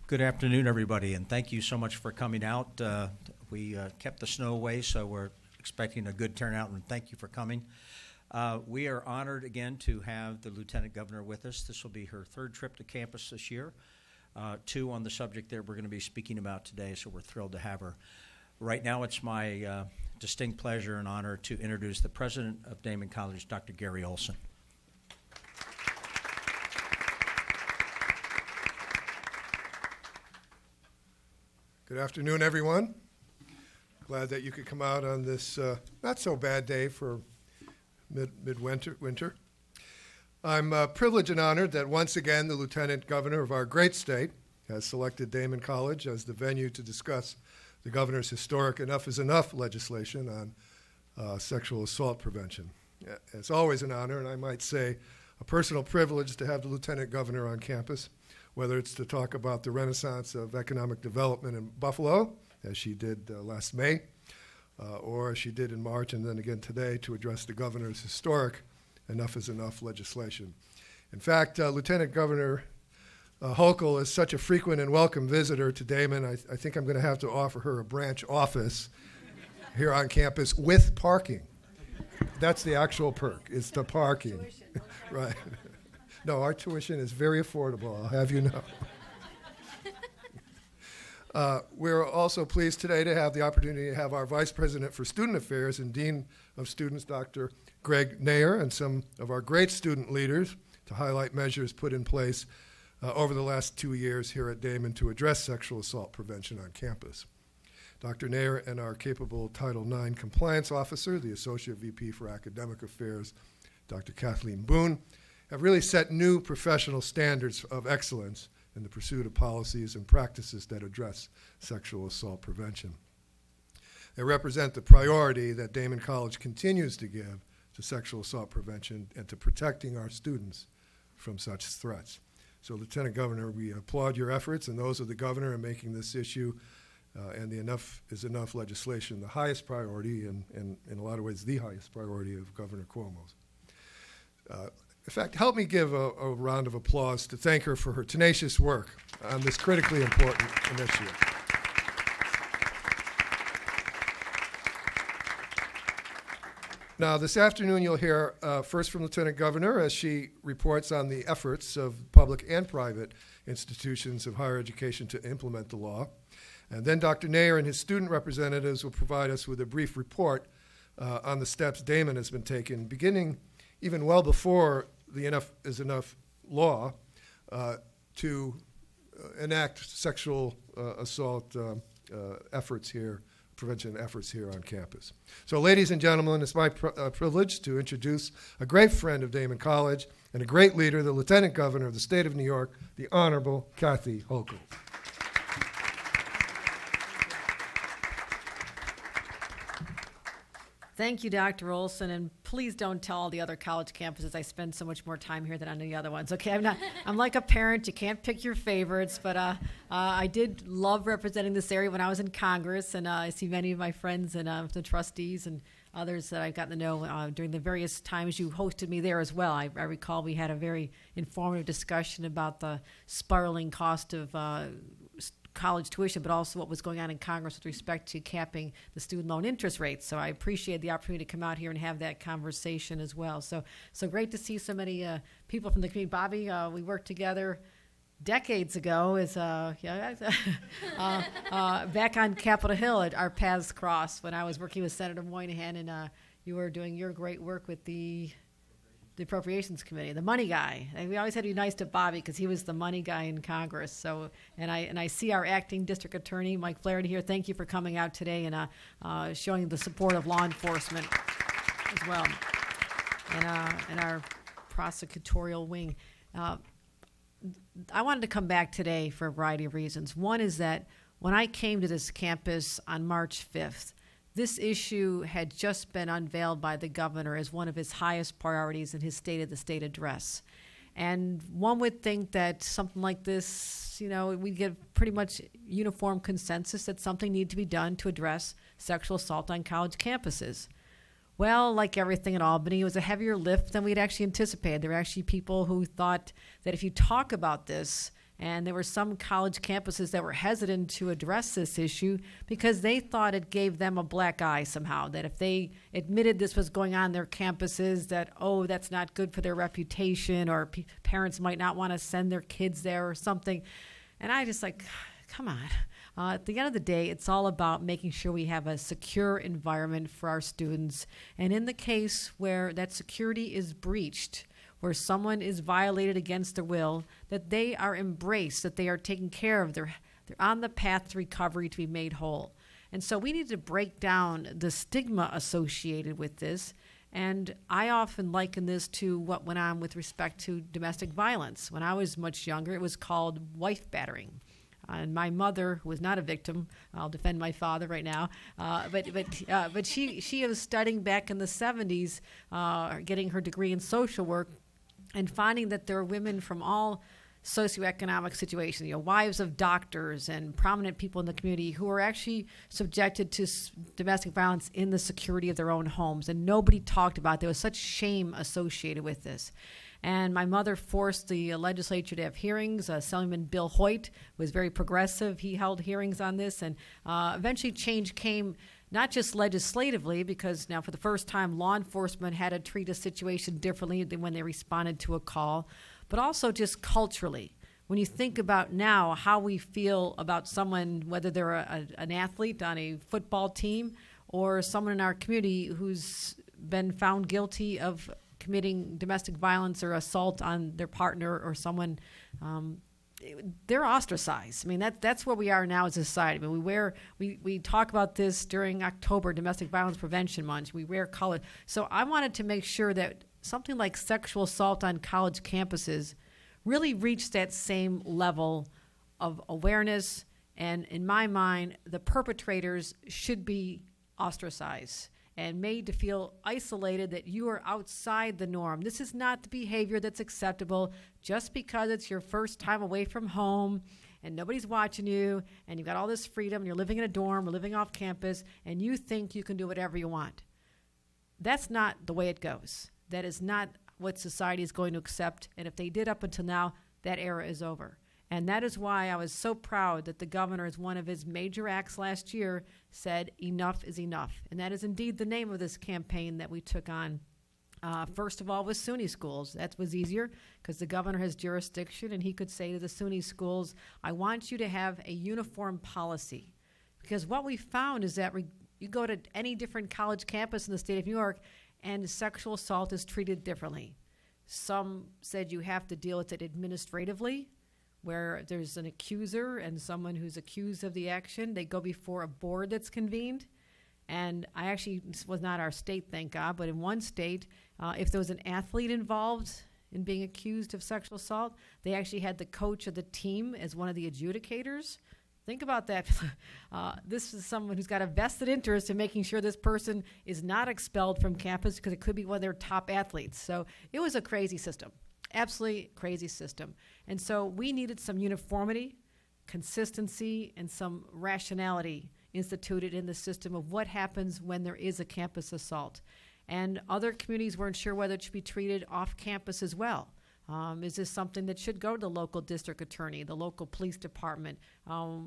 Good afternoon, everybody, and thank you so much for coming out. We kept the snow away, so we're expecting a good turnout, and thank you for coming. We are honored again to have the Lieutenant Governor with us. This will be her third trip to campus this year, two on the subject that we're going to be speaking about today, so we're thrilled to have her. Right now, it's my distinct pleasure and honor to introduce the president of Daemen College, Dr. Gary Olson. Good afternoon, everyone. Glad that you could come out on this not so bad day for midwinter. I'm privileged and honored that once again the Lieutenant Governor of our great state has selected Daemen College as the venue to discuss the governor's historic Enough is Enough legislation on sexual assault prevention. It's always an honor, and I might say a personal privilege to have the Lieutenant Governor on campus, whether it's to talk about the renaissance of economic development in Buffalo, as she did last May, or as she did in March, and then again today to address the governor's historic Enough is Enough legislation. In fact, Lieutenant Governor Hochul is such a frequent and welcome visitor to Daemen, I think I'm going to have to offer her a branch office here on campus with parking. That's the actual perk, it's the parking. Right. No, our tuition is very affordable, I'll have you know. We're also pleased today to have the opportunity to have our Vice President for Student Affairs and Dean of Students, Dr. Greg Nair, and some of our great student leaders to highlight measures put in place over the last 2 years here at Daemen to address sexual assault prevention on campus. Dr. Nair and our capable Title IX compliance officer, the Associate VP for Academic Affairs, Dr. Kathleen Boone, have really set new professional standards of excellence in the pursuit of policies and practices that address sexual assault prevention. They represent the priority that Daemen College continues to give to sexual assault prevention and to protecting our students from such threats. So, Lieutenant Governor, we applaud your efforts and those of the governor in making this issue and the Enough is Enough legislation the highest priority and in a lot of ways the highest priority of Governor Cuomo's. In fact, help me give a round of applause to thank her for her tenacious work on this critically important initiative. Now, this afternoon you'll hear first from Lieutenant Governor as she reports on the efforts of public and private institutions of higher education to implement the law. And then Dr. Nair and his student representatives will provide us with a brief report on the steps Daemen has been taking, beginning even well before the Enough is Enough law to enact sexual assault efforts here, prevention efforts here on campus. So ladies and gentlemen, it's my privilege to introduce a great friend of Daemen College and a great leader, the Lieutenant Governor of the state of New York, the Honorable Kathy Hochul. Thank you, Dr. Olson, and please don't tell all the other college campuses I spend so much more time here than on the other ones. Okay, I'm like a parent. You can't pick your favorites, but I did love representing this area when I was in Congress, and I see many of my friends and the trustees and others that I've gotten to know during the various times you hosted me there as well. I recall we had a very informative discussion about the spiraling cost of college tuition, but also what was going on in Congress with respect to capping the student loan interest rates. So I appreciate the opportunity to come out here and have that conversation as well. So great to see so many people from the community. Bobby, we worked together decades ago as back on Capitol Hill. Our paths crossed when I was working with Senator Moynihan, and you were doing your great work with the Appropriations Committee, the money guy. And we always had to be nice to Bobby because he was the money guy in Congress. So, and I see our acting district attorney, Mike Flaherty, here. Thank you for coming out today and showing the support of law enforcement as well, and our prosecutorial wing. I wanted to come back today for a variety of reasons. One is that when I came to this campus on March 5th, this issue had just been unveiled by the governor as one of his highest priorities in his State of the State address. And one would think that something like this, we'd get pretty much uniform consensus that something needed to be done to address sexual assault on college campuses. Well, like everything in Albany, it was a heavier lift than we'd actually anticipated. There were actually people who thought that if you talk about this And there were some college campuses that were hesitant to address this issue because they thought it gave them a black eye somehow, that if they admitted this was going on their campuses, that, oh, that's not good for their reputation, or parents might not want to send their kids there or something. And I just like, come on. At the end of the day, it's all about making sure we have a secure environment for our students. And in the case where that security is breached, where someone is violated against their will, that they are embraced, that they are taken care of, they're on the path to recovery to be made whole. And so we need to break down the stigma associated with this. And I often liken this to what went on with respect to domestic violence. When I was much younger, it was called wife battering. And my mother, who was not a victim, I'll defend my father right now, but she was studying back in the 70s, getting her degree in social work, and finding that there are women from all socioeconomic situations, wives of doctors and prominent people in the community who are actually subjected to domestic violence in the security of their own homes. And nobody talked about it. There was such shame associated with this. And my mother forced the legislature to have hearings. Assemblyman Bill Hoyt was very progressive. He held hearings on this, and eventually change came not just legislatively, because now for the first time law enforcement had to treat a situation differently than when they responded to a call, but also just culturally. When you think about now how we feel about someone, whether they're an athlete on a football team or someone in our community who's been found guilty of committing domestic violence or assault on their partner or someone, they're ostracized. I mean, that's where we are now as a society. I mean, we talk about this during October, Domestic Violence Prevention Month. We wear color. So I wanted to make sure that something like sexual assault on college campuses really reached that same level of awareness. And in my mind, the perpetrators should be ostracized and made to feel isolated, that you are outside the norm. This is not the behavior that's acceptable just because it's your first time away from home and nobody's watching you and you've got all this freedom and you're living in a dorm or living off campus and you think you can do whatever you want. That's not the way it goes. That is not what society is going to accept. And if they did up until now, that era is over. And that is why I was so proud that the governor, as one of his major acts last year, said enough is enough. And that is indeed the name of this campaign that we took on. First of all, with SUNY schools. That was easier because the governor has jurisdiction, and he could say to the SUNY schools, I want you to have a uniform policy. Because what we found is that you go to any different college campus in the state of New York, and sexual assault is treated differently. Some said you have to deal with it administratively, where there's an accuser and someone who's accused of the action. They go before a board that's convened. And I actually, this was not our state, thank God, but in one state, if there was an athlete involved in being accused of sexual assault, they actually had the coach of the team as one of the adjudicators. Think about that. This is someone who's got a vested interest in making sure this person is not expelled from campus because it could be one of their top athletes. So it was a crazy system. Absolutely crazy system. And so we needed some uniformity, consistency, and some rationality instituted in the system of what happens when there is a campus assault. And other communities weren't sure whether it should be treated off campus as well. Is this something that should go to the local district attorney, the local police department?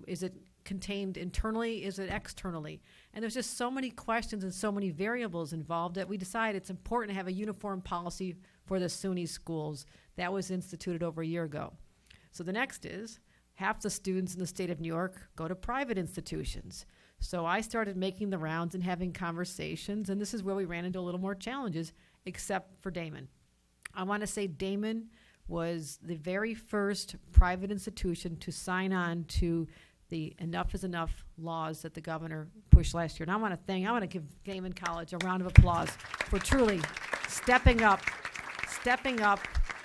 Is it contained internally? Is it externally? And there's just so many questions and so many variables involved that we decided it's important to have a uniform policy for the SUNY schools. That was instituted over a year ago. So the next is half the students in the state of New York go to private institutions. So I started making the rounds and having conversations, and this is where we ran into a little more challenges, except for Daemen. I want to say Daemen was the very first private institution to sign on to the Enough is Enough laws that the governor pushed last year. And I want to give Daemen College a round of applause for truly stepping up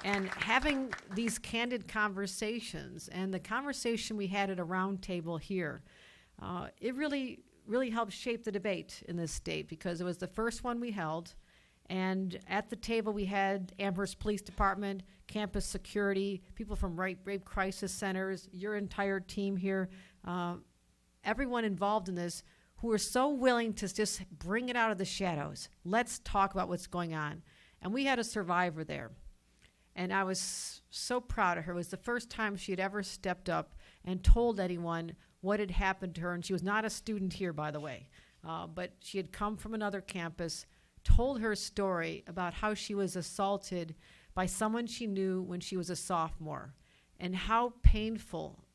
and having these candid conversations. And the conversation we had at a round table here, it really, really helped shape the debate in this state because it was the first one we held. And at the table, we had Amherst Police Department, campus security, people from rape crisis centers, your entire team here, everyone involved in this who are so willing to just bring it out of the shadows. Let's talk about what's going on. And we had a survivor there. And I was so proud of her. It was the first time she had ever stepped up and told anyone what had happened to her. And she was not a student here, by the way, but she had come from another campus, told her story about how she was assaulted by someone she knew when she was a sophomore, and how painful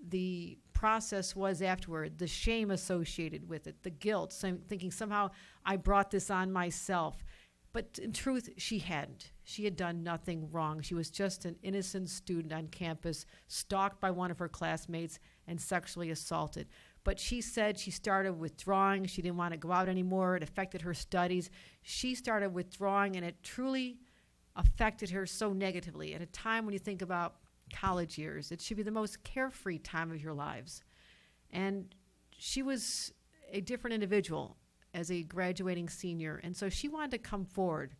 the process was afterward, the shame associated with it, the guilt, thinking somehow I brought this on myself. But in truth, she hadn't. She had done nothing wrong. She was just an innocent student on campus, stalked by one of her classmates and sexually assaulted. But she said she started withdrawing. She didn't want to go out anymore. It affected her studies. She started withdrawing, and it truly affected her so negatively. At a time when you think about college years, it should be the most carefree time of your lives. And she was a different individual as a graduating senior. And so she wanted to come forward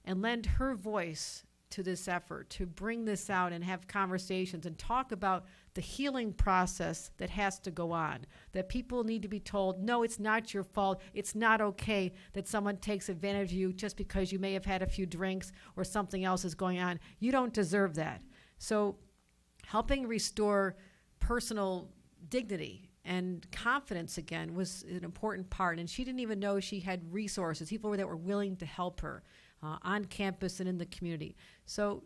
and lend her voice to this effort, to bring this out and have conversations and talk about the healing process that has to go on, that people need to be told, no, it's not your fault. It's not okay that someone takes advantage of you just because you may have had a few drinks or something else is going on. You don't deserve that. So helping restore personal dignity and confidence again was an important part. And she didn't even know she had resources, people that were willing to help her on campus and in the community. So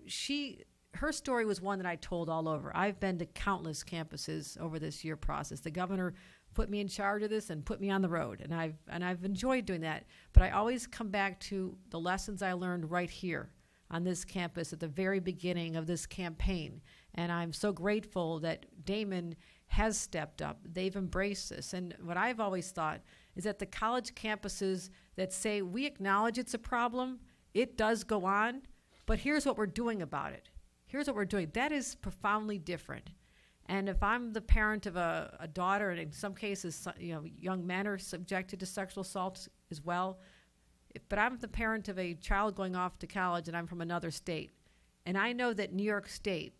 her story was one that I told all over. I've been to countless campuses over this year process. The governor put me in charge of this and put me on the road, and I've enjoyed doing that. But I always come back to the lessons I learned right here on this campus at the very beginning of this campaign. And I'm so grateful that Daemen has stepped up. They've embraced this. And what I've always thought is that the college campuses that say we acknowledge it's a problem, it does go on, but here's what we're doing about it. Here's what we're doing. That is profoundly different. And if I'm the parent of a daughter, and in some cases, young men are subjected to sexual assault as well, but I'm the parent of a child going off to college and I'm from another state, and I know that New York State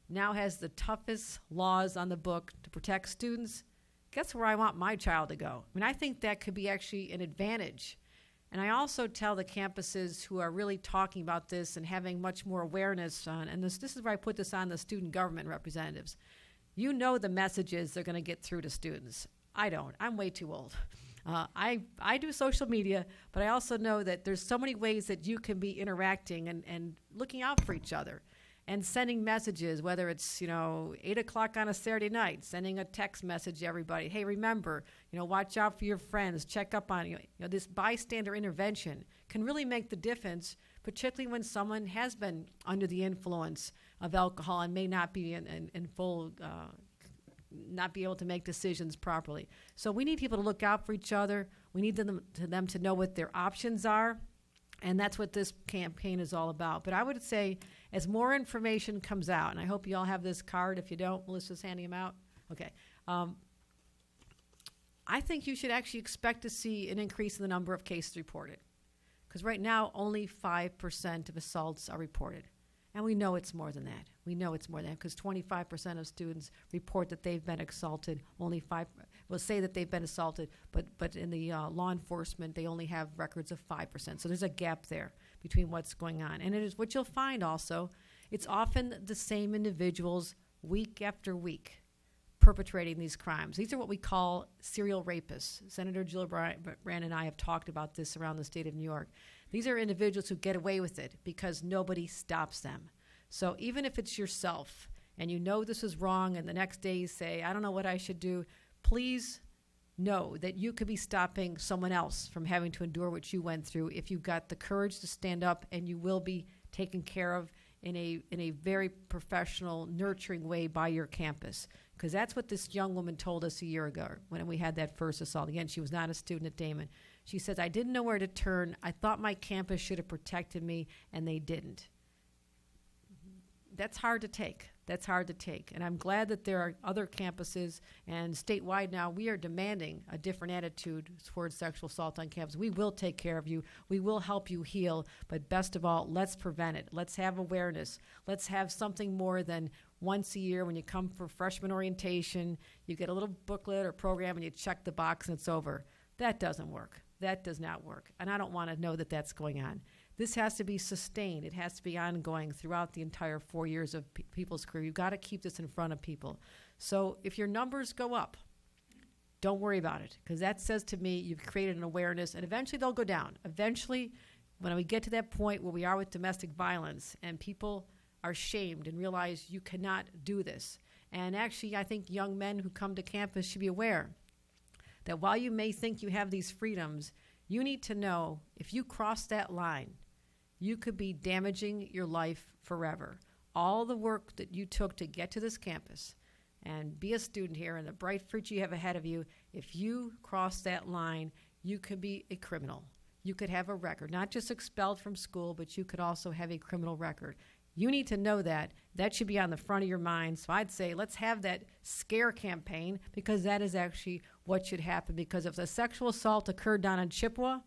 now has the toughest laws on the book to protect students, guess where I want my child to go? I mean, I think that could be actually an advantage. And I also tell the campuses who are really talking about this and having much more awareness on, and this is where I put this on the student government representatives. You know the messages they're going to get through to students. I don't. I'm way too old. I do social media, but I also know that there's so many ways that you can be interacting and looking out for each other and sending messages, whether it's 8 o'clock on a Saturday night, sending a text message to everybody. Hey, remember, watch out for your friends, check up on you. This bystander intervention can really make the difference, particularly when someone has been under the influence of alcohol and may not be in full, not be able to make decisions properly. So we need people to look out for each other. We need them to know what their options are. And that's what this campaign is all about. But I would say as more information comes out, and I hope you all have this card. If you don't, Melissa's handing them out. Okay. I think you should actually expect to see an increase in the number of cases reported. Because right now, only 5% of assaults are reported. And we know it's more than that. We know it's more than that because 25% of students report that they've been assaulted. Only 5 will say that they've been assaulted, but in the law enforcement, they only have records of 5%. So there's a gap there between what's going on. And it is what you'll find also, it's often the same individuals week after week perpetrating these crimes. These are what we call serial rapists. Senator Gillibrand and I have talked about this around the state of New York. These are individuals who get away with it because nobody stops them. So even if it's yourself and you know this is wrong and the next day you say, I don't know what I should do, please know that you could be stopping someone else from having to endure what you went through if you've got the courage to stand up, and you will be taken care of in a very professional, nurturing way by your campus. Because that's what this young woman told us a year ago when we had that first assault. Again, she was not a student at Daemen. She says, I didn't know where to turn. I thought my campus should have protected me, and they didn't. That's hard to take. That's hard to take. And I'm glad that there are other campuses, and statewide now we are demanding a different attitude towards sexual assault on campus. We will take care of you. We will help you heal. But best of all, let's prevent it. Let's have awareness. Let's have something more than once a year when you come for freshman orientation, you get a little booklet or program and you check the box and it's over. That doesn't work. That does not work. And I don't want to know that that's going on. This has to be sustained. It has to be ongoing throughout the entire 4 years of people's career. You've got to keep this in front of people. So if your numbers go up, don't worry about it, because that says to me you've created an awareness, and eventually they'll go down. Eventually, when we get to that point where we are with domestic violence and people are shamed and realize you cannot do this. And actually, I think young men who come to campus should be aware that while you may think you have these freedoms, you need to know if you cross that line, you could be damaging your life forever. All the work that you took to get to this campus and be a student here and the bright future you have ahead of you, if you cross that line, you could be a criminal. You could have a record, not just expelled from school, but you could also have a criminal record. You need to know that. That should be on the front of your mind. So I'd say let's have that scare campaign, because that is actually what should happen. Because if the sexual assault occurred down in Chippewa,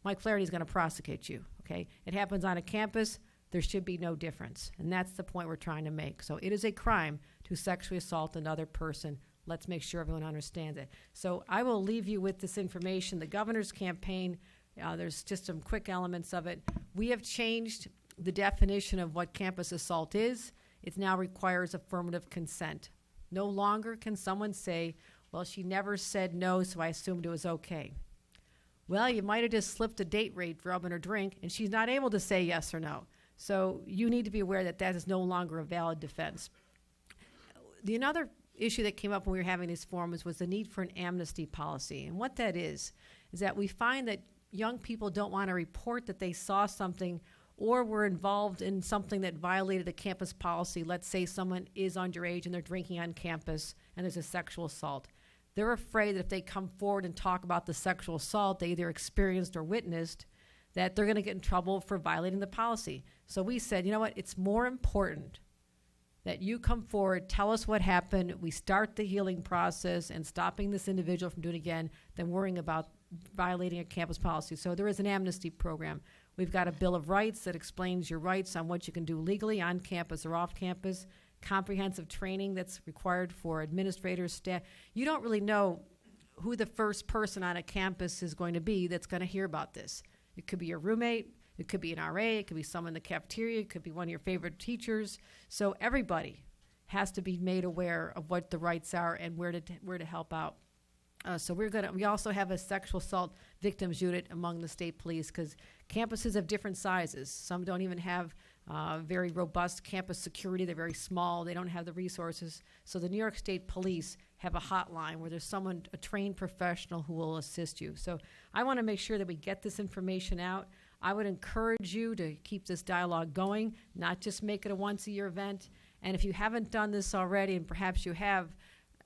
Mike Flaherty is going to prosecute you, okay? It happens on a campus, there should be no difference. And that's the point we're trying to make. So it is a crime to sexually assault another person. Let's make sure everyone understands it. So I will leave you with this information. The governor's campaign, there's just some quick elements of it. We have changed the definition of what campus assault is. It now requires affirmative consent. No longer can someone say, well, she never said no, so I assumed it was okay. Well, you might have just slipped a date rape, rubbing her drink, and she's not able to say yes or no. So you need to be aware that that is no longer a valid defense. Another issue that came up when we were having these forums was the need for an amnesty policy. And what that is that we find that young people don't want to report that they saw something or were involved in something that violated a campus policy. Let's say someone is underage and they're drinking on campus and there's a sexual assault. They're afraid that if they come forward and talk about the sexual assault they either experienced or witnessed, that they're going to get in trouble for violating the policy. So we said, you know what, it's more important that you come forward, tell us what happened, we start the healing process and stopping this individual from doing it again than worrying about violating a campus policy. So there is an amnesty program. We've got a Bill of Rights that explains your rights on what you can do legally on campus or off campus, comprehensive training that's required for administrators, staff. You don't really know who the first person on a campus is going to be that's going to hear about this. It could be your roommate, it could be an RA, it could be someone in the cafeteria, it could be one of your favorite teachers. So everybody has to be made aware of what the rights are and where to help out. So we also have a sexual assault victims unit among the state police, because campuses have different sizes. Some don't even have very robust campus security. They're very small. They don't have the resources. So the New York State Police have a hotline where there's someone, a trained professional, who will assist you. So I want to make sure that we get this information out. I would encourage you to keep this dialogue going, not just make it a once-a-year event. And if you haven't done this already, and perhaps you have,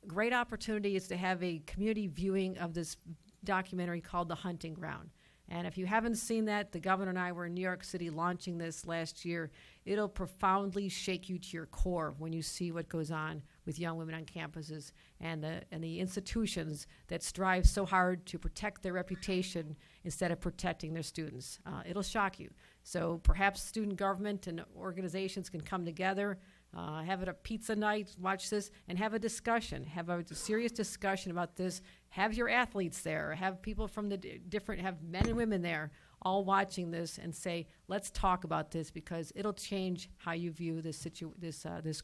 great opportunity is to have a community viewing of this documentary called The Hunting Ground. And if you haven't seen that, the governor and I were in New York City launching this last year. It'll profoundly shake you to your core when you see what goes on with young women on campuses and the institutions that strive so hard to protect their reputation instead of protecting their students. It'll shock you. So perhaps student government and organizations can come together, have it a pizza night, watch this, and have a discussion. Have a serious discussion about this. Have your athletes there. Have people from the have men and women there all watching this and say, let's talk about this, because it'll change how you view this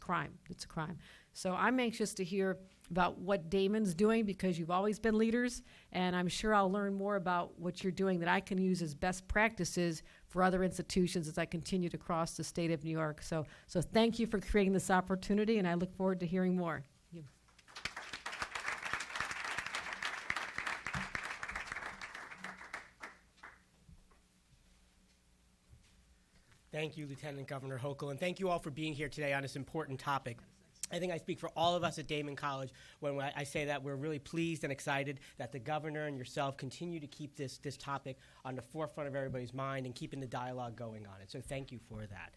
crime. It's a crime. So I'm anxious to hear about what Daemen's doing, because you've always been leaders, and I'm sure I'll learn more about what you're doing that I can use as best practices for other institutions as I continue to cross the state of New York. So thank you for creating this opportunity, and I look forward to hearing more. Thank you, Lieutenant Governor Hochul, and thank you all for being here today on this important topic. I think I speak for all of us at Daemen College when I say that we're really pleased and excited that the governor and yourself continue to keep this topic on the forefront of everybody's mind and keeping the dialogue going on it. So thank you for that.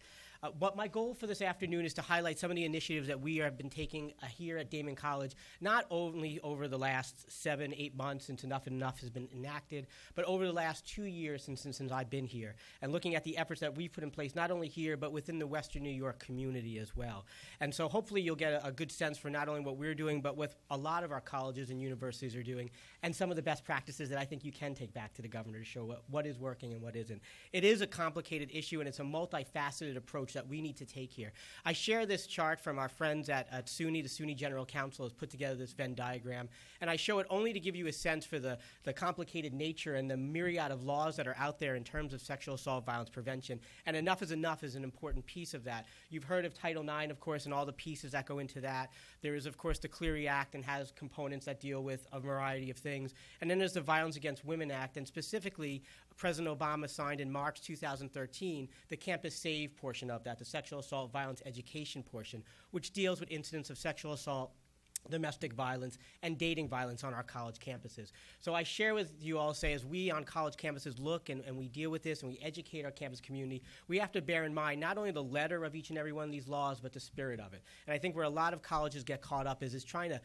But my goal for this afternoon is to highlight some of the initiatives that we have been taking here at Daemen College, not only over the last 7-8 months since Enough is Enough has been enacted, but over the last 2 years since I've been here, and looking at the efforts that we've put in place, not only here, but within the Western New York community as well. And so hopefully you'll get a good sense for not only what we're doing, but what a lot of our colleges and universities are doing, and some of the best practices that I think you can take back to the governor to show what is working and what isn't. It is a complicated issue, and it's a multifaceted approach that we need to take here. I share this chart from our friends at SUNY. The SUNY General Counsel has put together this Venn diagram, and I show it only to give you a sense for the complicated nature and the myriad of laws that are out there in terms of sexual assault violence prevention, and Enough is Enough is an important piece of that. You've heard of Title IX, of course, and all the pieces that go into that. There is, of course, the Clery Act and has components that deal with a variety of things. And then there's the Violence Against Women Act, and specifically, President Obama signed in March 2013 the Campus Save portion of that, the sexual assault violence education portion, which deals with incidents of sexual assault, domestic violence, and dating violence on our college campuses. So I share with you all, say, as we on college campuses look and we deal with this and we educate our campus community, we have to bear in mind not only the letter of each and every one of these laws, but the spirit of it. And I think where a lot of colleges get caught up is trying to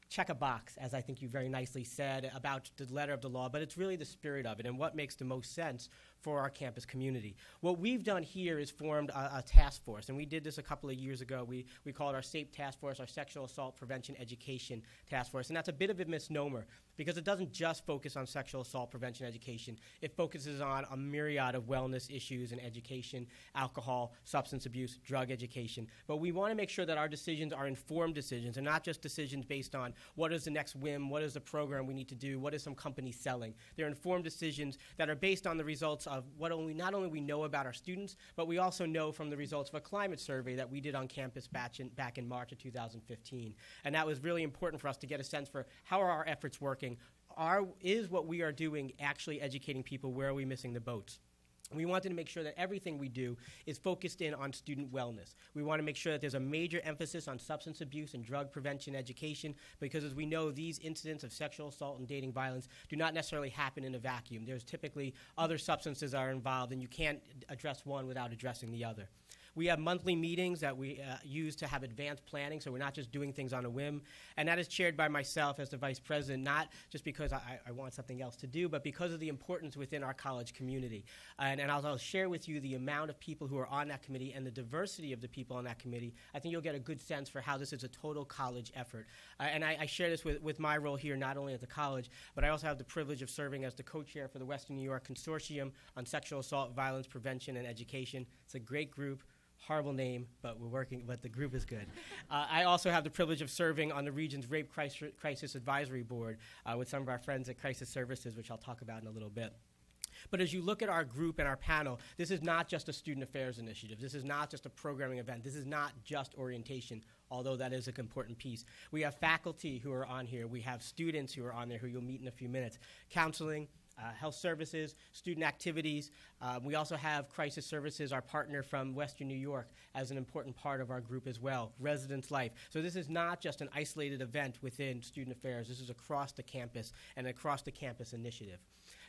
check a box, as I think you very nicely said, about the letter of the law, but it's really the spirit of it and what makes the most sense for our campus community. What we've done here is formed a task force, and we did this a couple of years ago. We call it our SAFE Task Force, our Sexual Assault Prevention Education Task Force, and that's a bit of a misnomer because it doesn't just focus on sexual assault prevention education. It focuses on a myriad of wellness issues and education, alcohol, substance abuse, drug education. But we want to make sure that our decisions are informed decisions and not just decisions based on what is the next whim, what is the program we need to do, what is some company selling. They're informed decisions that are based on the results of what not only we know about our students, but we also know from the results of a climate survey that we did on campus back in March of 2015. And that was really important for us to get a sense for how are our efforts working. Is what we are doing actually educating people? Where are we missing the boats? We wanted to make sure that everything we do is focused in on student wellness. We want to make sure that there's a major emphasis on substance abuse and drug prevention education because, as we know, these incidents of sexual assault and dating violence do not necessarily happen in a vacuum. There's typically other substances that are involved, and you can't address one without addressing the other. We have monthly meetings that we use to have advanced planning, so we're not just doing things on a whim. And that is chaired by myself as the vice president, not just because I want something else to do, but because of the importance within our college community. And I'll share with you the amount of people who are on that committee and the diversity of the people on that committee. I think you'll get a good sense for how this is a total college effort. And I share this with my role here, not only at the college, but I also have the privilege of serving as the co-chair for the Western New York Consortium on Sexual Assault, Violence Prevention, and Education. It's a great group. Horrible name, but we're working, but the group is good. I also have the privilege of serving on the region's Rape Crisis Advisory Board with some of our friends at Crisis Services, which I'll talk about in a little bit. But as you look at our group and our panel, this is not just a student affairs initiative. This is not just a programming event. This is not just orientation, although that is an important piece. We have faculty who are on here. We have students who are on there who you'll meet in a few minutes. Counseling, health services, student activities. We also have Crisis Services, our partner from Western New York, as an important part of our group as well, Residence Life. So this is not just an isolated event within student affairs. This is across the campus and across the campus initiative.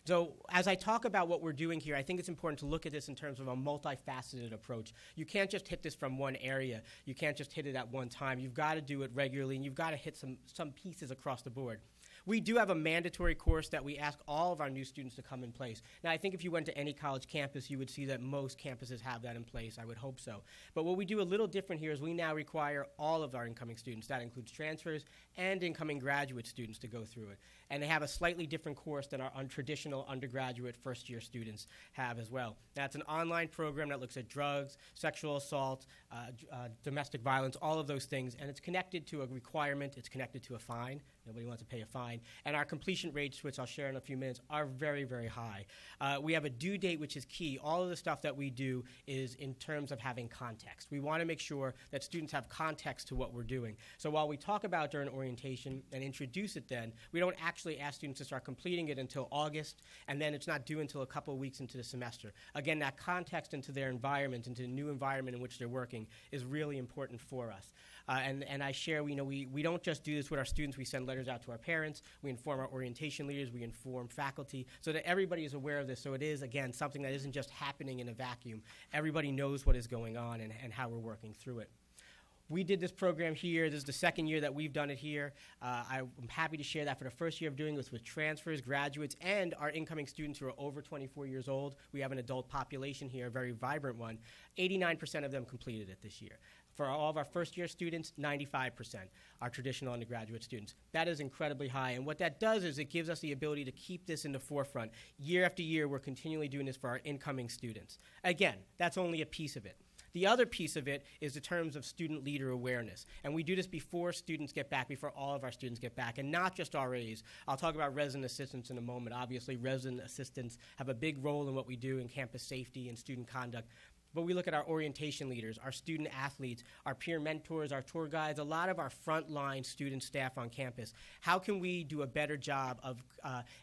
So as I talk about what we're doing here, I think it's important to look at this in terms of a multifaceted approach. You can't just hit this from one area. You can't just hit it at one time. You've got to do it regularly, and you've got to hit some pieces across the board. We do have a mandatory course that we ask all of our new students to come in place. Now, I think if you went to any college campus, you would see that most campuses have that in place. I would hope so. But what we do a little different here is we now require all of our incoming students. That includes transfers and incoming graduate students to go through it. And they have a slightly different course than our traditional undergraduate first-year students have as well. That's an online program that looks at drugs, sexual assault, domestic violence, all of those things. And it's connected to a requirement. It's connected to a fine. Nobody wants to pay a fine. And our completion rates, which I'll share in a few minutes, are very, very high. We have a due date, which is key. All of the stuff that we do is in terms of having context. We want to make sure that students have context to what we're doing. So while we talk about during orientation and introduce it then, we don't actually ask students to start completing it until August, and then it's not due until a couple of weeks into the semester. Again, that context into their environment, into the new environment in which they're working, is really important for us. And I share, we don't just do this with our students. We send letters out to our parents. We inform our orientation leaders. We inform faculty so that everybody is aware of this. So it is, again, something that isn't just happening in a vacuum. Everybody knows what is going on and how we're working through it. We did this program here. This is the second year that we've done it here. I'm happy to share that for the first year of doing this with transfers, graduates, and our incoming students who are over 24 years old. We have an adult population here, a very vibrant one. 89% of them completed it this year. For all of our first-year students, 95%, our traditional undergraduate students. That is incredibly high, and what that does is it gives us the ability to keep this in the forefront. Year after year, we're continually doing this for our incoming students. Again, that's only a piece of it. The other piece of it is the terms of student leader awareness. And we do this before students get back, before all of our students get back, and not just RAs. I'll talk about resident assistants in a moment. Obviously, resident assistants have a big role in what we do in campus safety and student conduct. But we look at our orientation leaders, our student athletes, our peer mentors, our tour guides, a lot of our frontline student staff on campus. How can we do a better job of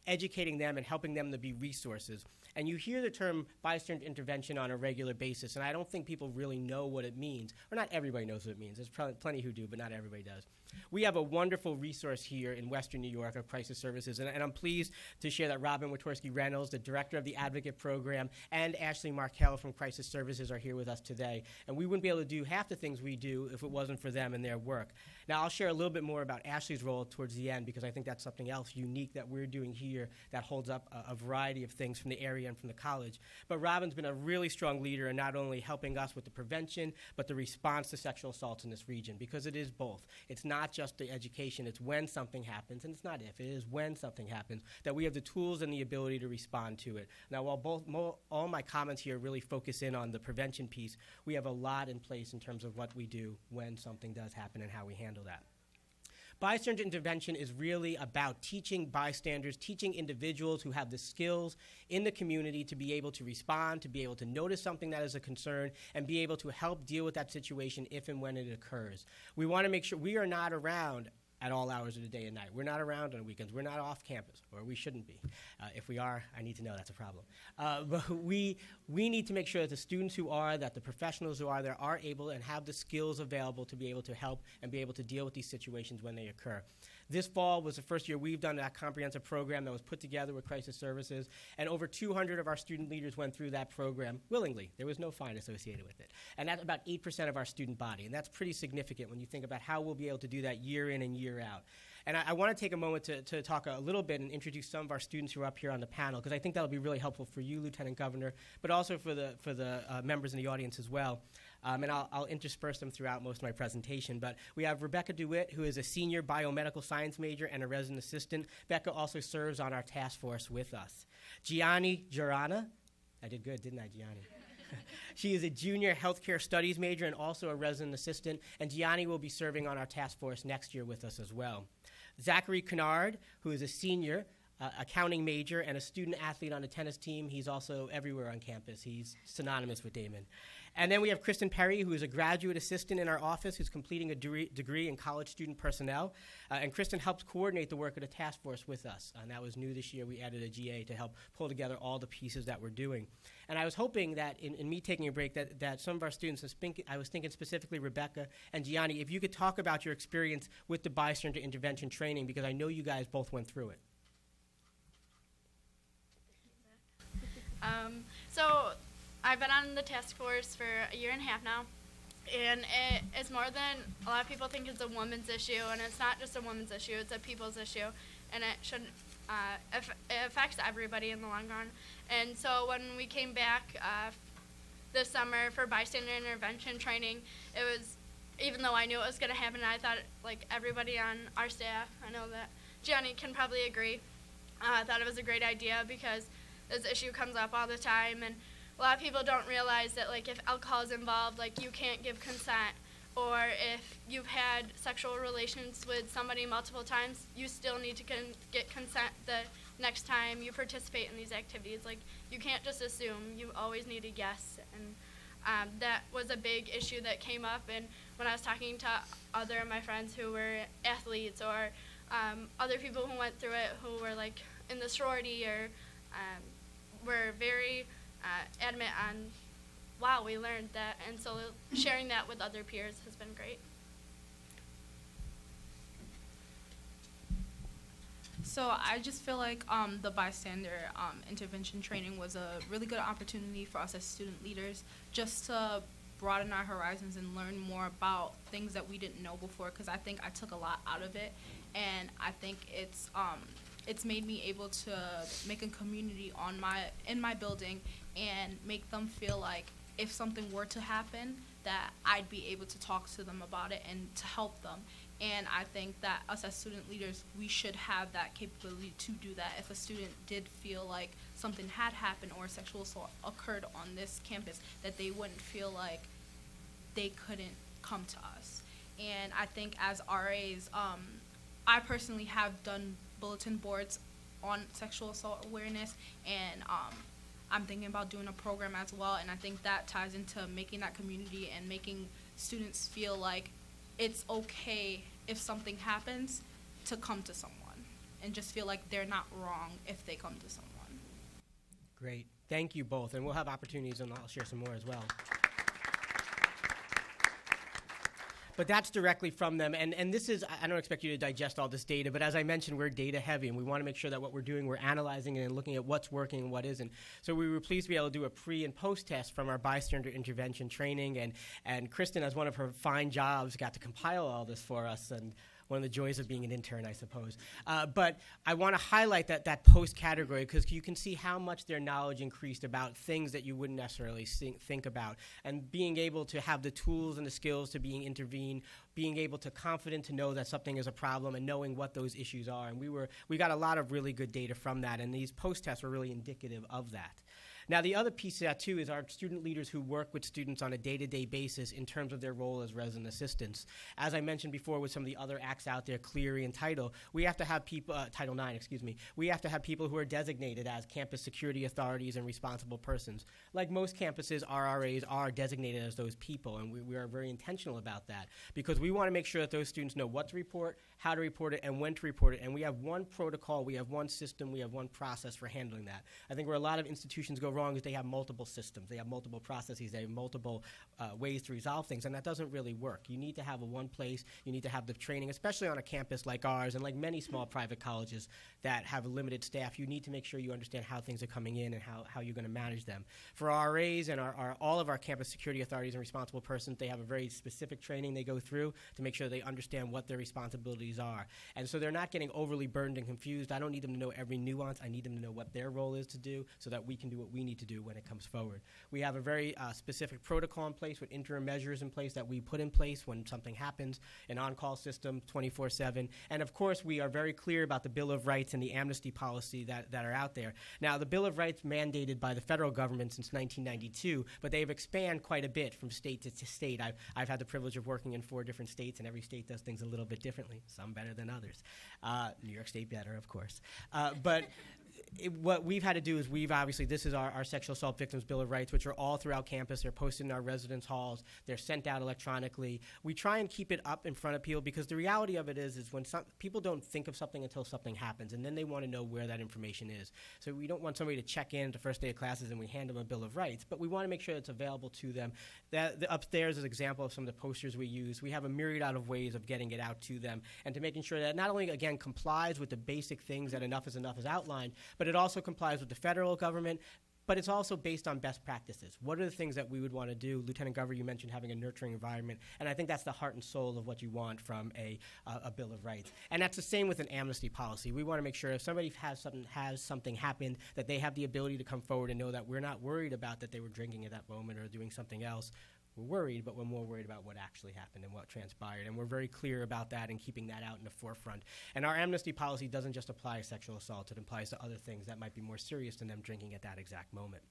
educating them and helping them to be resources? And you hear the term bystander intervention on a regular basis, and I don't think people really know what it means. Or not everybody knows what it means. There's probably plenty who do, but not everybody does. We have a wonderful resource here in Western New York of crisis services, and I'm pleased to share that Robin Witorsky-Reynolds, the director of the Advocate Program, and Ashley Markell from Crisis Services are here with us today. And we wouldn't be able to do half the things we do if it wasn't for them and their work. Now, I'll share a little bit more about Ashley's role towards the end because I think that's something else unique that we're doing here that holds up a variety of things from the area and from the college. But Robin's been a really strong leader in not only helping us with the prevention, but the response to sexual assaults in this region, because it is both. It's not just the education, it's when something happens, and it's not if, it is when something happens, that we have the tools and the ability to respond to it. Now, while all my comments here really focus in on the prevention piece, we have a lot in place in terms of what we do when something does happen and how we handle that. Bystander intervention is really about teaching bystanders, teaching individuals who have the skills in the community to be able to respond, to be able to notice something that is a concern, and be able to help deal with that situation if and when it occurs. We want to make sure we are not around at all hours of the day and night. We're not around on weekends. We're not off campus, or we shouldn't be. If we are, I need to know that's a problem. But we need to make sure that the students who are, that the professionals who are there are able and have the skills available to be able to help and be able to deal with these situations when they occur. This fall was the first year we've done that comprehensive program that was put together with Crisis Services, and over 200 of our student leaders went through that program willingly. There was no fine associated with it. And that's about 8% of our student body, and that's pretty significant when you think about how we'll be able to do that year in and year out. And I want to take a moment to talk a little bit and introduce some of our students who are up here on the panel, because I think that'll be really helpful for you, Lieutenant Governor, but also for the members in the audience as well. And I'll intersperse them throughout most of my presentation. But we have Rebecca DeWitt, who is a senior biomedical science major and a resident assistant. Becca also serves on our task force with us. Gianni Giorana, I did good, didn't I, Gianni? She is a junior healthcare studies major and also a resident assistant, and Gianni will be serving on our task force next year with us as well. Zachary Kennard, who is a senior accounting major and a student athlete on the tennis team. He's also everywhere on campus. He's synonymous with Daemen. And then we have Kristen Perry, who is a graduate assistant in our office who's completing a degree in college student personnel. And Kristen helps coordinate the work of the task force with us. And that was new this year. We added a GA to help pull together all the pieces that we're doing. And I was hoping that in me taking a break that some of our students, I was thinking specifically Rebecca and Gianni, if you could talk about your experience with the bystander intervention training, because I know you guys both went through it. So I've been on the task force for a year and a half now, and it is more than a lot of people think it's a woman's issue, and it's not just a woman's issue, it's a people's issue, and it should it affects everybody in the long run. And so when we came back this summer for bystander intervention training, it was, even though I knew it was going to happen, I thought, like, everybody on our staff, I know that Gianni can probably agree, thought it was a great idea because this issue comes up all the time, and a lot of people don't realize that, like, if alcohol is involved, like, you can't give consent, or if you've had sexual relations with somebody multiple times, you still need to get consent the next time you participate in these activities. Like, you can't just assume, you always need a yes, and that was a big issue that came up. And when I was talking to other of my friends who were athletes, or other people who went through it who were, like, in the sorority, or were very adamant on, wow, we learned that, and so sharing that with other peers has been great. So I just feel like the bystander intervention training was a really good opportunity for us as student leaders just to broaden our horizons and learn more about things that we didn't know before, because I think I took a lot out of it, and I think it's made me able to make a community in my building and make them feel like if something were to happen, that I'd be able to talk to them about it and to help them. And I think that us as student leaders, we should have that capability to do that. If a student did feel like something had happened or sexual assault occurred on this campus, that they wouldn't feel like they couldn't come to us. And I think as RAs, I personally have done bulletin boards on sexual assault awareness, and I'm thinking about doing a program as well, and I think that ties into making that community and making students feel like it's okay if something happens to come to someone and just feel like they're not wrong if they come to someone. Great. Thank you both, and we'll have opportunities, and I'll share some more as well. But that's directly from them, and this is, I don't expect you to digest all this data, but as I mentioned, we're data heavy, and we want to make sure that what we're doing, we're analyzing it and looking at what's working and what isn't. So we were pleased to be able to do a pre and post test from our bystander intervention training, and Kristen, as one of her fine jobs, got to compile all this for us, and one of the joys of being an intern, I suppose. But I want to highlight that post category because you can see how much their knowledge increased about things that you wouldn't necessarily think about. And being able to have the tools and the skills to intervene, being able to confident to know that something is a problem and knowing what those issues are. And we got a lot of really good data from that, and these post tests were really indicative of that. Now, the other piece of that, too, is our student leaders who work with students on a day-to-day basis in terms of their role as resident assistants. As I mentioned before with some of the other acts out there, Cleary and Title, we have to have people, Title IX, we have to have people who are designated as campus security authorities and responsible persons. Like most campuses, RRAs are designated as those people, and we are very intentional about that because we want to make sure that those students know what to report, how to report it, and when to report it. And we have one protocol, we have one system, we have one process for handling that. I think where a lot of institutions go wrong is they have multiple systems, they have multiple processes, they have multiple ways to resolve things, and that doesn't really work. You need to have a one place, you need to have the training, especially on a campus like ours and like many small private colleges that have a limited staff. You need to make sure you understand how things are coming in and how you're going to manage them. For RAs and all of our campus security authorities and responsible persons, they have a very specific training they go through to make sure they understand what their responsibilities are. And so they're not getting overly burdened and confused. I don't need them to know every nuance. I need them to know what their role is to do so that we can do what we need to do when it comes forward. We have a very specific protocol in place with interim measures in place that we put in place when something happens, an on-call system 24/7. And of course, we are very clear about the Bill of Rights and the amnesty policy that are out there. Now, the Bill of Rights mandated by the federal government since 1992, but they've expanded quite a bit from state to state. I've had the privilege of working in 4 different states, and every state does things a little bit differently, some better than others. New York State better, of course. But what we've had to do is this is our Sexual Assault Victims Bill of Rights, which are all throughout campus. They're posted in our residence halls. They're sent out electronically. We try and keep it up in front of people because the reality of it is when people don't think of something until something happens, and then they want to know where that information is. So we don't want somebody to check in the first day of classes and we hand them a Bill of Rights, but we want to make sure it's available to them. Upstairs is an example of some of the posters we use. We have a myriad of ways of getting it out to them and to making sure that not only, again, complies with the basic things that enough is outlined, but it also complies with the federal government, but it's also based on best practices. What are the things that we would want to do? Lieutenant Governor, you mentioned having a nurturing environment, and I think that's the heart and soul of what you want from a Bill of Rights. And that's the same with an amnesty policy. We want to make sure if somebody has something happen, that they have the ability to come forward and know that we're not worried about that they were drinking at that moment or doing something else. We're worried, but we're more worried about what actually happened and what transpired. And we're very clear about that and keeping that out in the forefront. And our amnesty policy doesn't just apply to sexual assault. It applies to other things that might be more serious than them drinking at that exact moment.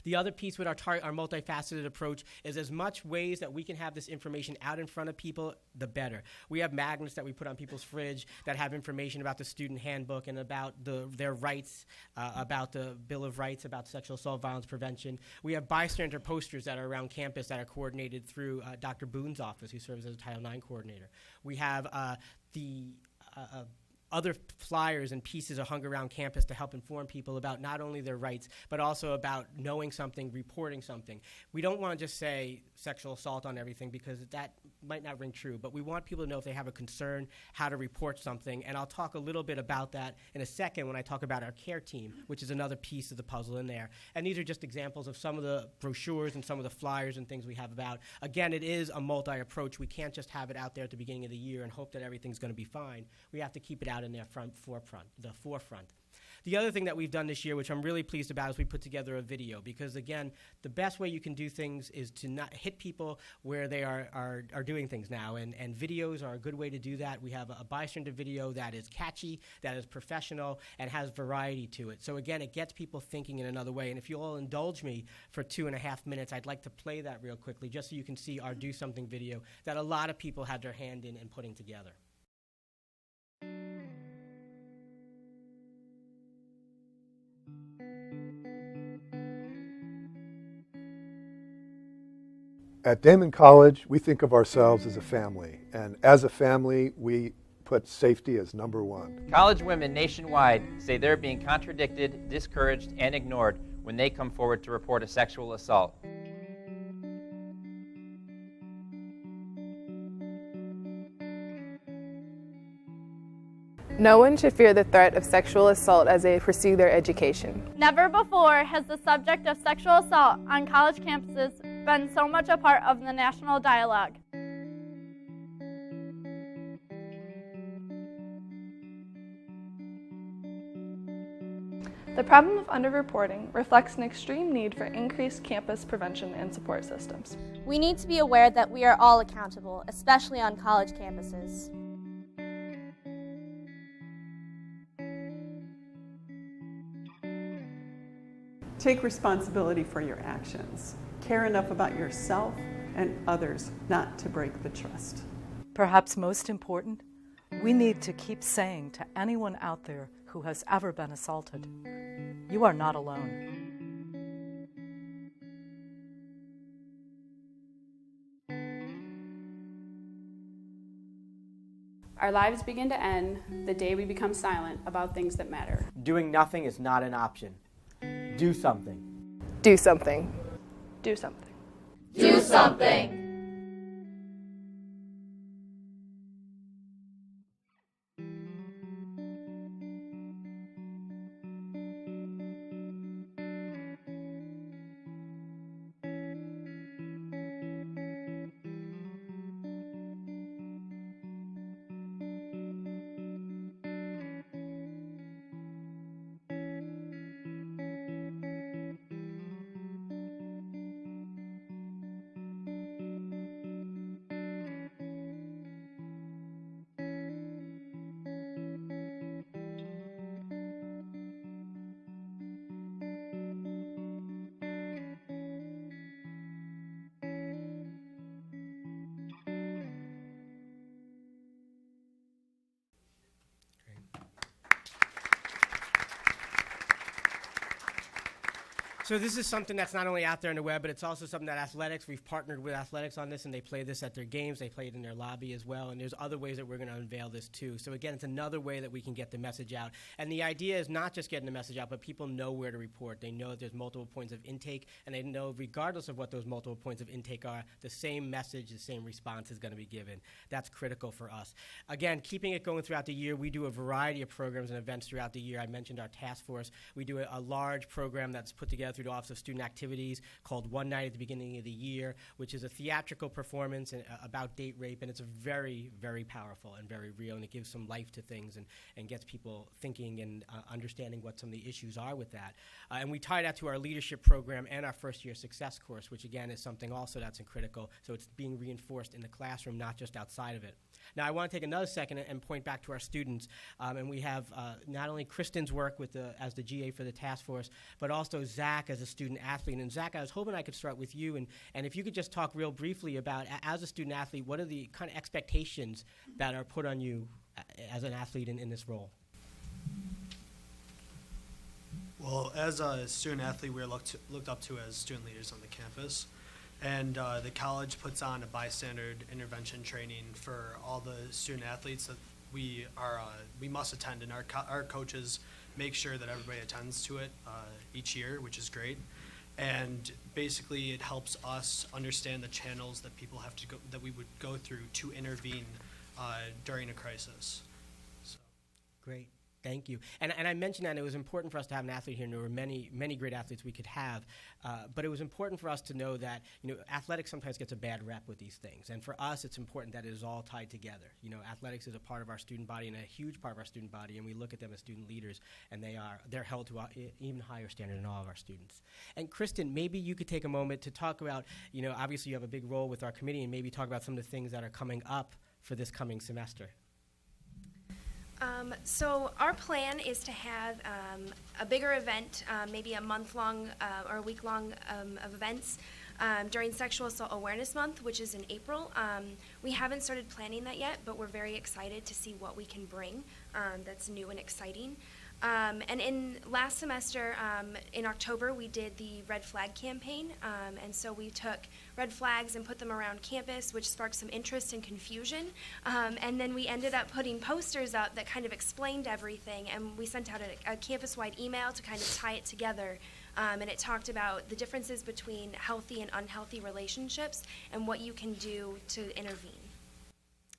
The other piece with our multifaceted approach is as much ways that we can have this information out in front of people, the better. We have magnets that we put on people's fridge that have information about the student handbook and about their rights, about the Bill of Rights, about sexual assault violence prevention. We have bystander posters that are around campus that are coordinated through Dr. Boone's office, who serves as a Title IX coordinator. We have other flyers and pieces are hung around campus to help inform people about not only their rights, but also about knowing something, reporting something. We don't want to just say sexual assault on everything because that might not ring true, but we want people to know if they have a concern, how to report something. And I'll talk a little bit about that in a second when I talk about our care team, which is another piece of the puzzle in there. And these are just examples of some of the brochures and some of the flyers and things we have about. Again, it is a multi-approach. We can't just have it out there at the beginning of the year and hope that everything's going to be fine. We have to keep it out in their forefront. The other thing that we've done this year, which I'm really pleased about, is we put together a video because, again, the best way you can do things is to not hit people where they are doing things now, and videos are a good way to do that. We have a bystander video that is catchy, that is professional, and has variety to it. So, again, it gets people thinking in another way, and if you all indulge me for 2.5 minutes, I'd like to play that real quickly just so you can see our Do Something video that a lot of people had their hand in putting together. At Daemen College, we think of ourselves as a family, and as a family, we put safety as number one. College women nationwide say they're being contradicted, discouraged, and ignored when they come forward to report a sexual assault. No one should fear the threat of sexual assault as they pursue their education. Never before has the subject of sexual assault on college campuses been so much a part of the national dialogue. The problem of underreporting reflects an extreme need for increased campus prevention and support systems. We need to be aware that we are all accountable, especially on college campuses. Take responsibility for your actions. Care enough about yourself and others not to break the trust. Perhaps most important, we need to keep saying to anyone out there who has ever been assaulted, you are not alone. Our lives begin to end the day we become silent about things that matter. Doing nothing is not an option. Do something. Do something. Do something. Do something. So this is something that's not only out there on the web, but it's also something that athletics, we've partnered with athletics on this, and they play this at their games. They play it in their lobby as well, and there's other ways that we're going to unveil this too. So again, it's another way that we can get the message out. And the idea is not just getting the message out, but people know where to report. They know that there's multiple points of intake, and they know regardless of what those multiple points of intake are, the same message, the same response is going to be given. That's critical for us. Again, keeping it going throughout the year, we do a variety of programs and events throughout the year. I mentioned our task force. We do a large program that's put together through the Office of Student Activities called One Night at the Beginning of the Year, which is a theatrical performance about date rape, and it's very, very powerful and very real, and it gives some life to things and gets people thinking and understanding what some of the issues are with that. And we tie that to our leadership program and our first-year success course, which again is something also that's critical, so it's being reinforced in the classroom, not just outside of it. Now, I want to take another second and point back to our students, and we have not only Kristen's work with as the GA for the task force, but also Zach as a student athlete. And Zach, I was hoping I could start with you, and if you could just talk real briefly about, as a student athlete, what are the kind of expectations that are put on you as an athlete in this role? Well, as a student athlete, we are looked up to as student leaders on the campus. And the college puts on a bystander intervention training for all the student athletes that we must attend, and our coaches make sure that everybody attends to it each year, which is great. And basically it helps us understand the channels that people have to go, that we would go through to intervene during a crisis. So. Great. Thank you. And I mentioned that it was important for us to have an athlete here, and there were many, many great athletes we could have. But it was important for us to know that, athletics sometimes gets a bad rep with these things. And for us, it's important that it is all tied together. Athletics is a part of our student body and a huge part of our student body, and we look at them as student leaders, and they're held to an even higher standard than all of our students. And Kristen, maybe you could take a moment to talk about, obviously you have a big role with our committee, and maybe talk about some of the things that are coming up for this coming semester. So our plan is to have a bigger event, maybe a month-long or a week-long of events during Sexual Assault Awareness Month, which is in April. We haven't started planning that yet, but we're very excited to see what we can bring that's new and exciting. And in last semester, in October, we did the Red Flag campaign, and so we took red flags and put them around campus, which sparked some interest and confusion, and then we ended up putting posters up that kind of explained everything, and we sent out a campus-wide email to kind of tie it together, and it talked about the differences between healthy and unhealthy relationships and what you can do to intervene.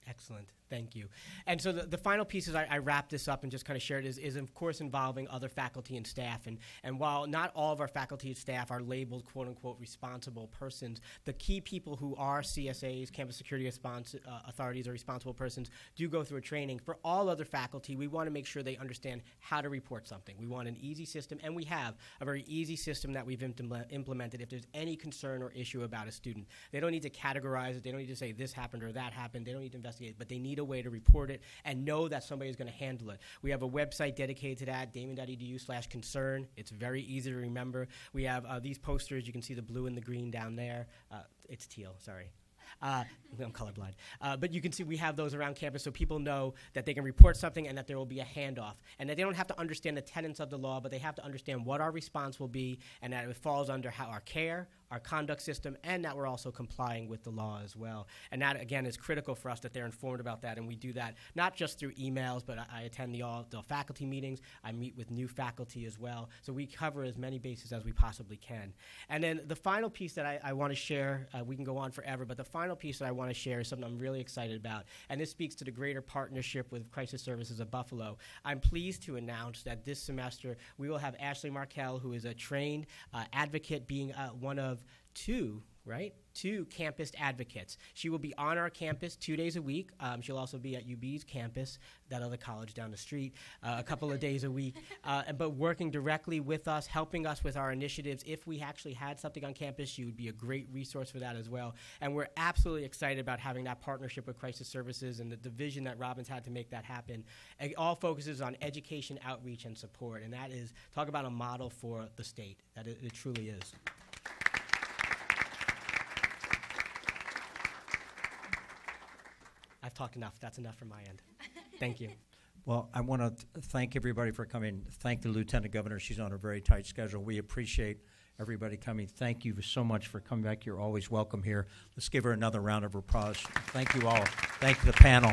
Excellent. Thank you. And so the final piece as I wrap this up and just kind of share it is of course involving other faculty and staff. And while not all of our faculty and staff are labeled quote unquote responsible persons, the key people who are CSAs, campus security authorities or responsible persons do go through a training. For all other faculty, we want to make sure they understand how to report something. We want an easy system, and we have a very easy system that we've implemented if there's any concern or issue about a student. They don't need to categorize it. They don't need to say this happened or that happened. They don't need to investigate, but they need a way to report it and know that somebody is going to handle it. We have a website dedicated to that, daemen.edu/concern. It's very easy to remember. We have these posters. You can see the blue and the green down there. It's teal, sorry. I'm colorblind. But you can see we have those around campus so people know that they can report something and that there will be a handoff. And that they don't have to understand the tenets of the law, but they have to understand what our response will be and that it falls under our care, our conduct system, and that we're also complying with the law as well. And that, again, is critical for us that they're informed about that. And we do that not just through emails, but I attend the faculty meetings. I meet with new faculty as well. So we cover as many bases as we possibly can. And then the final piece that I want to share, we can go on forever, but the final piece that I want to share is something I'm really excited about. And this speaks to the greater partnership with Crisis Services of Buffalo. I'm pleased to announce that this semester we will have Ashley Markell, who is a trained advocate, being one of two campus advocates. She will be on our campus 2 days a week. She'll also be at UB's campus, that other college down the street, a couple of days a week, but working directly with us, helping us with our initiatives. If we actually had something on campus, she would be a great resource for that as well. And we're absolutely excited about having that partnership with Crisis Services and the vision that Robin's had to make that happen. It all focuses on education, outreach, and support. And that is, talk about a model for the state. That it truly is. I've talked enough. That's enough from my end. Thank you. Well, I want to thank everybody for coming. Thank the Lieutenant Governor. She's on a very tight schedule. We appreciate everybody coming. Thank you so much for coming back. You're always welcome here. Let's give her another round of applause. Thank you all. Thank you, the panel.